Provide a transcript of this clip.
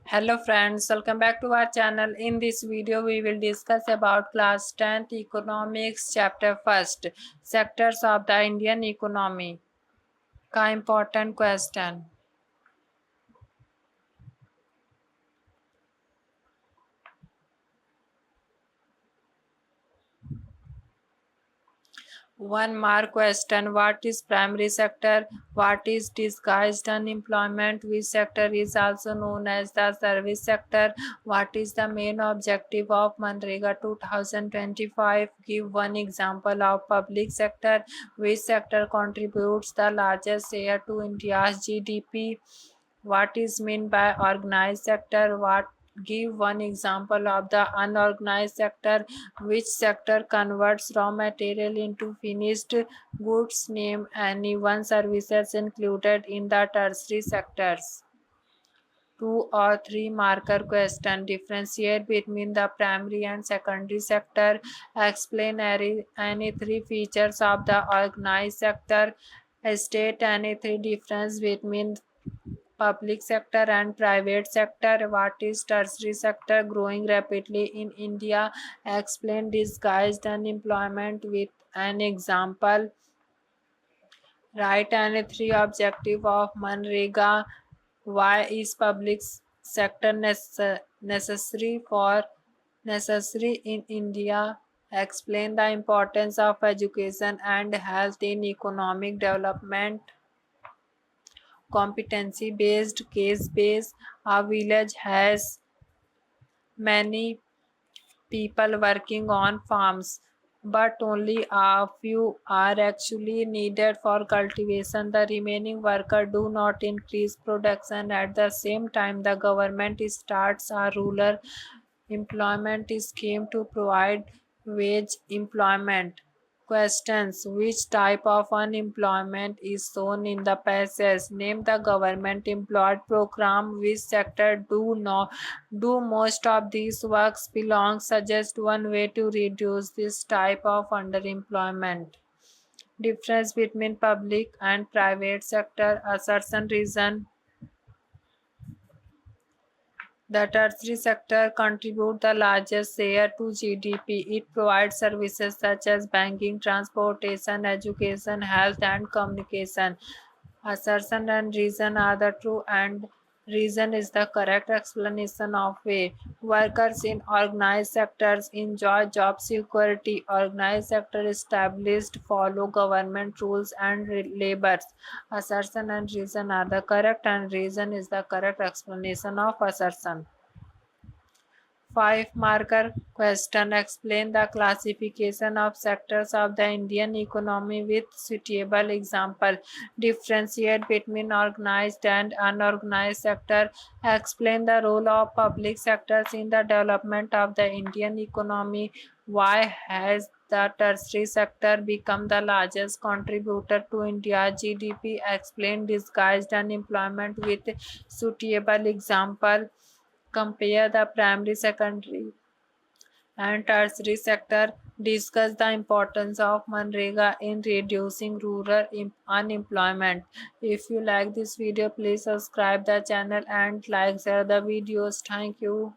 Hello friends, welcome back to our channel. In this video we will discuss about class 10th economics chapter 1st sectors of the Indian economy. का important question. One mark question. What is primary sector? What is disguised unemployment? Which sector is also known as the service sector? What is the main objective of Manrega 2025? Give one example of public sector. Which sector contributes the largest share to India's GDP? What is meant by organized sector? What Give one example of the unorganized sector. Which sector converts raw material into finished goods? Name any one services included in the tertiary sectors. 2 or 3 marker question. Differentiate between the primary and secondary sector. Explain any three features of the organized sector. State any three difference between public sector and private sector. What is tertiary sector growing rapidly in India? Explain disguised unemployment with an example. Write any three objective of Manrega. Why is public sector necessary in India? Explain the importance of education and health in economic development. Competency based, case based. A village has many people working on farms, but only a few are actually needed for cultivation. The remaining workers do not increase production. At the same time, the government starts a rural employment scheme to provide wage employment. Questions. Which type of unemployment is shown in the passage? Name the government employed program. Which sector do most of these works belong? Suggest one way to reduce this type of underemployment. Difference between public and private sector. Assertion reason. The tertiary sector contributes the largest share to GDP. It provides services such as banking, transportation, education, health, and communication. Assertion and reason are the true, and reason is the correct explanation of way. Workers in organized sectors enjoy job security. Organized sector established follow government rules and labors. Assertion and reason are the correct, and reason is the correct explanation of assertion. 5 marker question. Explain the classification of sectors of the Indian economy with suitable example. Differentiate between organized and unorganized sector. Explain the role of public sectors in the development of the Indian economy. Why has the tertiary sector become the largest contributor to India's GDP? Explain disguised unemployment with suitable example. Compare the primary, secondary, and tertiary sector. Discuss the importance of Manrega in reducing rural unemployment. If you like this video, please subscribe the channel and like share the videos. Thank you.